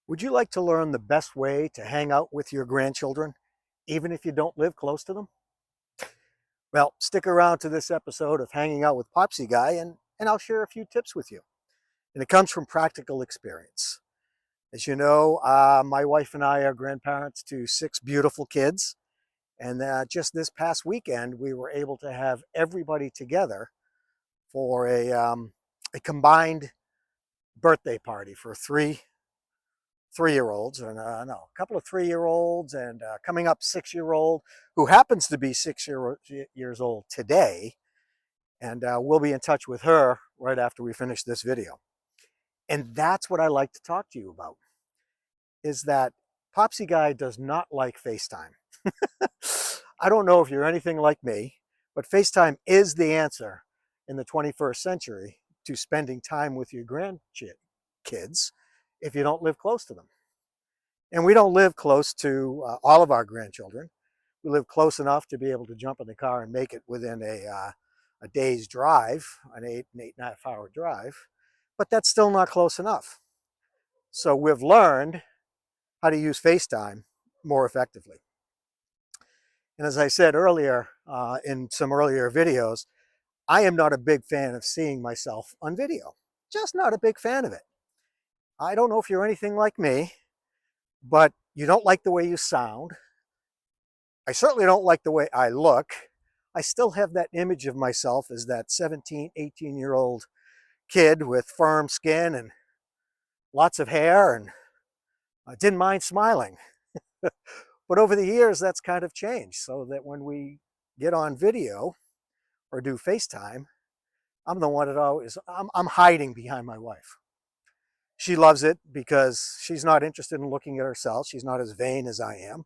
Would you like to learn the best way to hang out with your grandchildren, even if you don't live close to them? Well, stick around to this episode of Hanging Out with Popsy Guy, and I'll share a few tips with you. And it comes from practical experience. As you know, my wife and I are grandparents to six beautiful kids. And just this past weekend, we were able to have everybody together for a combined birthday party for three-year-olds, and no, a couple of three-year-olds, and coming up 6-year-old who happens to be years old today. And we'll be in touch with her right after we finish this video. And that's what I like to talk to you about, is that Popsy Guy does not like FaceTime. I don't know if you're anything like me, but FaceTime is the answer in the 21st century to spending time with your grandkids if you don't live close to them. And we don't live close to all of our grandchildren. We live close enough to be able to jump in the car and make it within a day's drive, an 8.5 hour drive, but that's still not close enough. So we've learned how to use FaceTime more effectively. And as I said earlier in some earlier videos, I am not a big fan of seeing myself on video. Just not a big fan of it. I don't know if you're anything like me, but you don't like the way you sound. I certainly don't like the way I look. I still have that image of myself as that 17, 18-year-old kid with firm skin and lots of hair, and I didn't mind smiling. But over the years, that's kind of changed, so that when we get on video or do FaceTime, I'm the one that I'm hiding behind my wife. She loves it because she's not interested in looking at herself. She's not as vain as I am.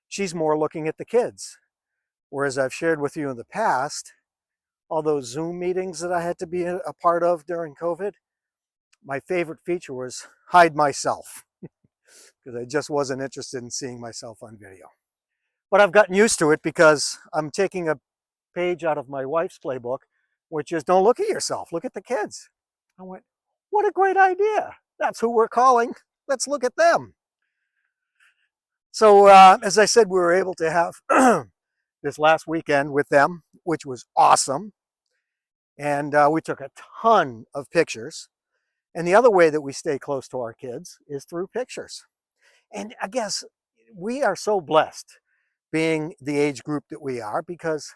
She's more looking at the kids. Whereas I've shared with you in the past, all those Zoom meetings that I had to be a part of during COVID, my favorite feature was hide myself because I just wasn't interested in seeing myself on video. But I've gotten used to it because I'm taking a page out of my wife's playbook, which is don't look at yourself, look at the kids. I went, what a great idea. That's who we're calling. Let's look at them. So as I said, we were able to have this last weekend with them, which was awesome. And we took a ton of pictures. And the other way that we stay close to our kids is through pictures. And I guess we are so blessed being the age group that we are, because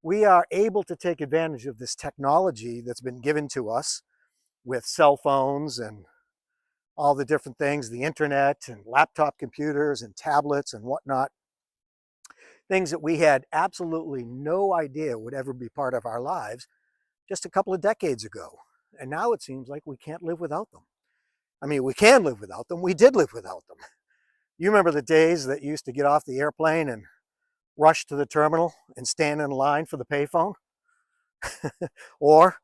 we are able to take advantage of this technology that's been given to us with cell phones and all the different things, the internet and laptop computers and tablets and whatnot. Things that we had absolutely no idea would ever be part of our lives just a couple of decades ago. And now it seems like we can't live without them. I mean, we can live without them. We did live without them. You remember the days that you used to get off the airplane and rush to the terminal and stand in line for the payphone? Or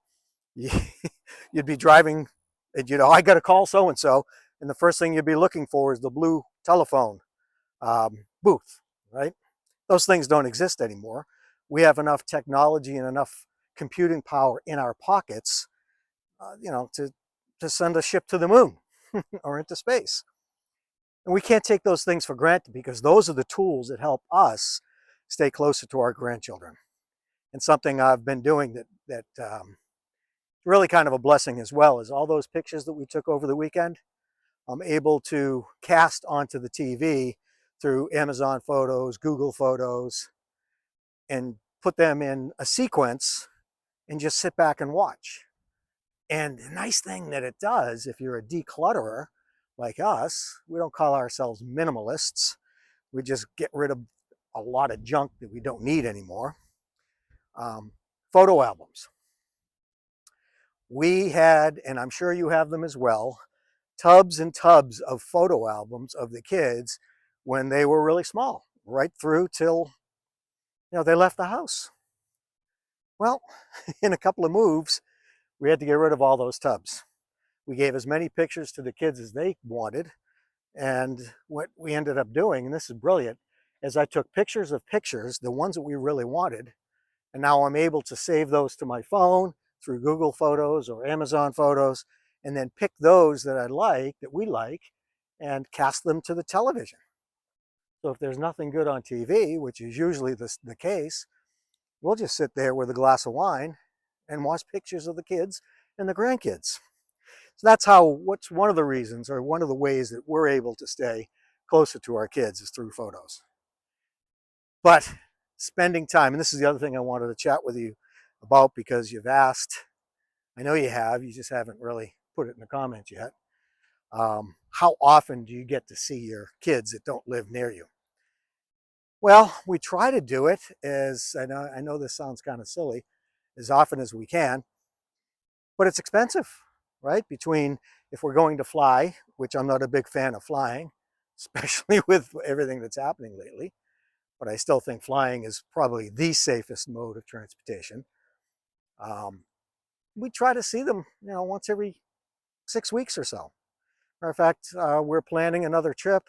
you'd be driving and, I got to call so-and-so, and the first thing you'd be looking for is the blue telephone booth, right? Those things don't exist anymore. We have enough technology and enough computing power in our pockets, to send a ship to the moon or into space. And we can't take those things for granted, because those are the tools that help us stay closer to our grandchildren. And something I've been doing that really kind of a blessing as well is all those pictures that we took over the weekend, I'm able to cast onto the TV through Amazon Photos, Google Photos, and put them in a sequence and just sit back and watch. And the nice thing that it does, if you're a declutterer like us, we don't call ourselves minimalists. We just get rid of a lot of junk that we don't need anymore. Photo albums. We had, and I'm sure you have them as well, tubs and tubs of photo albums of the kids when they were really small, right through till they left the house. Well, in a couple of moves, we had to get rid of all those tubs. We gave as many pictures to the kids as they wanted. And what we ended up doing, and this is brilliant, is I took pictures of pictures, the ones that we really wanted, and now I'm able to save those to my phone through Google Photos or Amazon Photos, and then pick those that I like, that we like, and cast them to the television. So if there's nothing good on TV, which is usually the case, we'll just sit there with a glass of wine and watch pictures of the kids and the grandkids. So that's what's one of the reasons, or one of the ways that we're able to stay closer to our kids, is through photos. But spending time, and this is the other thing I wanted to chat with you about, because you've asked, I know you have, you just haven't really put it in the comments yet. How often do you get to see your kids that don't live near you? Well, we try to do it, as I know this sounds kind of silly, as often as we can, but it's expensive, right? Between, if we're going to fly, which I'm not a big fan of flying, especially with everything that's happening lately, but I still think flying is probably the safest mode of transportation. We try to see them, once every 6 weeks or so. Matter of fact, we're planning another trip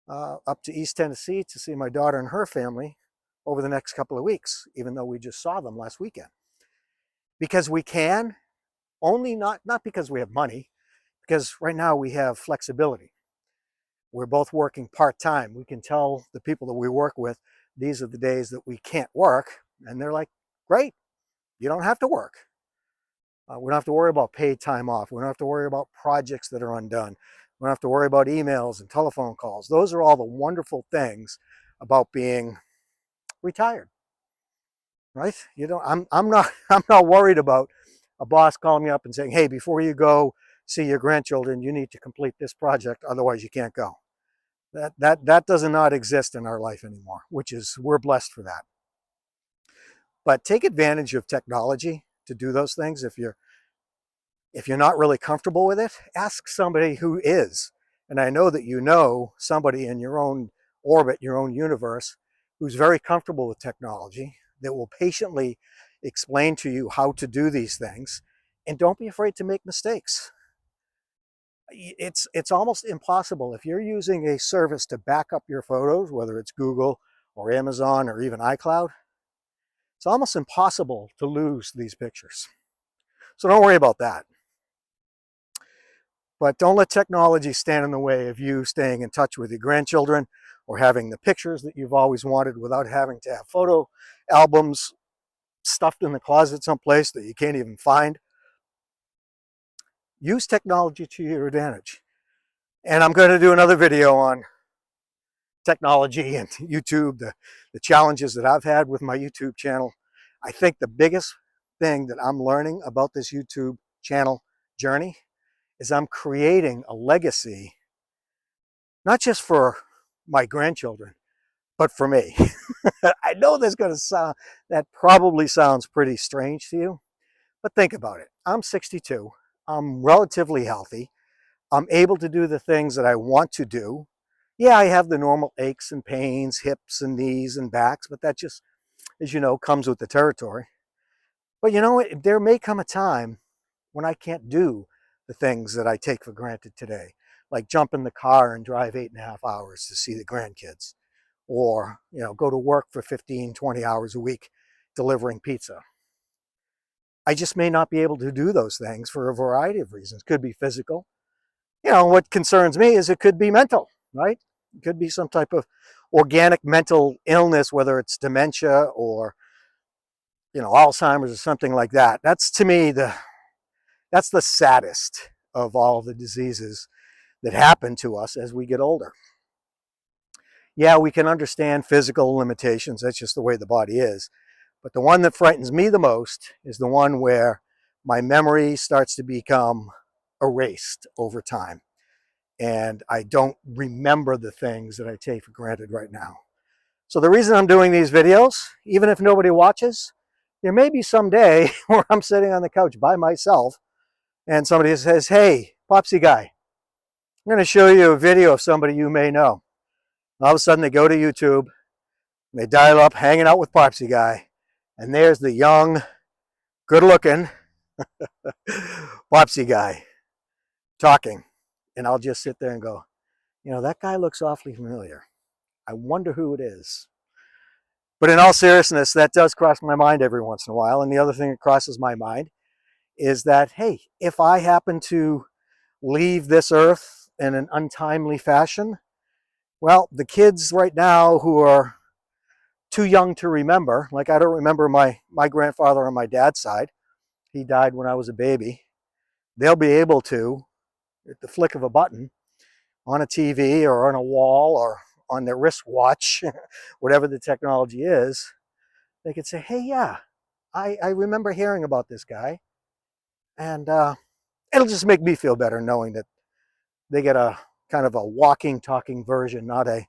up to East Tennessee to see my daughter and her family over the next couple of weeks, even though we just saw them last weekend. Because we can, only not because we have money, because right now we have flexibility. We're both working part-time. We can tell the people that we work with, these are the days that we can't work, and they're like, great, you don't have to work. We don't have to worry about paid time off. We don't have to worry about projects that are undone. We don't have to worry about emails and telephone calls. Those are all the wonderful things about being retired, right? I'm not worried about a boss calling me up and saying, hey, before you go see your grandchildren, you need to complete this project, otherwise you can't go. That does not exist in our life anymore, we're blessed for that. But take advantage of technology to do those things. If you're not really comfortable with it, ask somebody who is. And I know that you know somebody in your own orbit, your own universe, who's very comfortable with technology, that will patiently explain to you how to do these things. And don't be afraid to make mistakes. It's almost impossible. If you're using a service to back up your photos, whether it's Google or Amazon or even iCloud, it's almost impossible to lose these pictures. So don't worry about that. But don't let technology stand in the way of you staying in touch with your grandchildren, or having the pictures that you've always wanted without having to have photo albums stuffed in the closet someplace that you can't even find. Use technology to your advantage. And I'm going to do another video on technology and YouTube, the challenges that I've had with my YouTube channel. I think the biggest thing that I'm learning about this YouTube channel journey is I'm creating a legacy, not just for my grandchildren, but for me. I know that probably sounds pretty strange to you, but think about it. I'm 62. I'm relatively healthy. I'm able to do the things that I want to do. Yeah, I have the normal aches and pains, hips and knees and backs, but that just, as you know, comes with the territory. But you know what? There may come a time when I can't do the things that I take for granted today, like jump in the car and drive 8.5 hours to see the grandkids, or go to work for 15, 20 hours a week delivering pizza. I just may not be able to do those things for a variety of reasons. Could be physical. What concerns me is it could be mental, right? It could be some type of organic mental illness, whether it's dementia or Alzheimer's or something like that. That's, to me, that's the saddest of all the diseases that happen to us as we get older. Yeah, we can understand physical limitations. That's just the way the body is. But the one that frightens me the most is the one where my memory starts to become erased over time, and I don't remember the things that I take for granted right now. So the reason I'm doing these videos, even if nobody watches, there may be some day where I'm sitting on the couch by myself and somebody says, hey, Popsy guy, I'm going to show you a video of somebody you may know. And all of a sudden they go to YouTube, and they dial up hanging out with Popsy guy, and there's the young, good-looking Popsy guy talking. And I'll just sit there and go, that guy looks awfully familiar. I wonder who it is. But in all seriousness, that does cross my mind every once in a while. And the other thing that crosses my mind is that, hey, if I happen to leave this earth in an untimely fashion. Well, the kids right now who are too young to remember, like I don't remember my grandfather on my dad's side. He died when I was a baby. They'll be able to, at the flick of a button, on a TV or on a wall or on their wristwatch, whatever the technology is, they could say, hey, yeah, I remember hearing about this guy. And it'll just make me feel better knowing that they get a kind of a walking, talking version, not a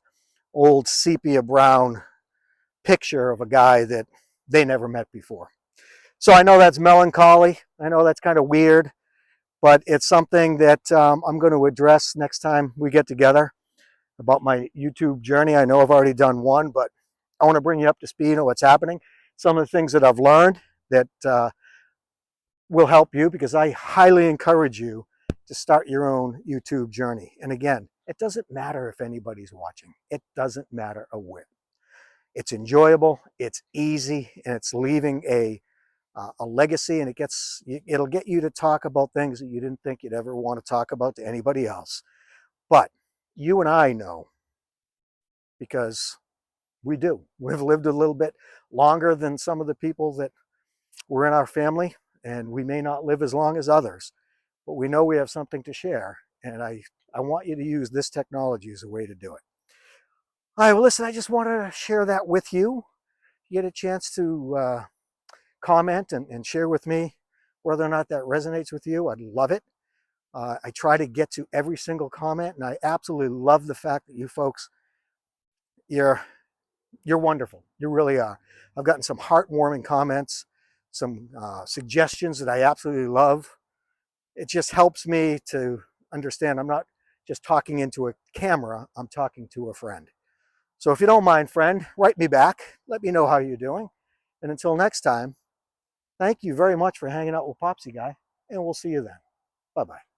old sepia brown picture of a guy that they never met before. So I know that's melancholy. I know that's kind of weird, but it's something that I'm going to address next time we get together about my YouTube journey. I know I've already done one, but I want to bring you up to speed on what's happening. Some of the things that I've learned that will help you, because I highly encourage you to start your own YouTube journey. And again, it doesn't matter if anybody's watching. It doesn't matter a whit. It's enjoyable, it's easy, and it's leaving a legacy, and it'll get you to talk about things that you didn't think you'd ever want to talk about to anybody else. But you and I know, because we do. We've lived a little bit longer than some of the people that were in our family, and we may not live as long as others, but we know we have something to share. And I want you to use this technology as a way to do it. All right, well, listen, I just wanted to share that with you. You get a chance to comment and share with me whether or not that resonates with you. I'd love it. I try to get to every single comment, and I absolutely love the fact that you folks, you're wonderful. You really are. I've gotten some heartwarming comments, some suggestions that I absolutely love. It just helps me to understand I'm not just talking into a camera, I'm talking to a friend. So if you don't mind, friend, write me back. Let me know how you're doing. And until next time, thank you very much for hanging out with Popsy Guy, and we'll see you then. Bye-bye.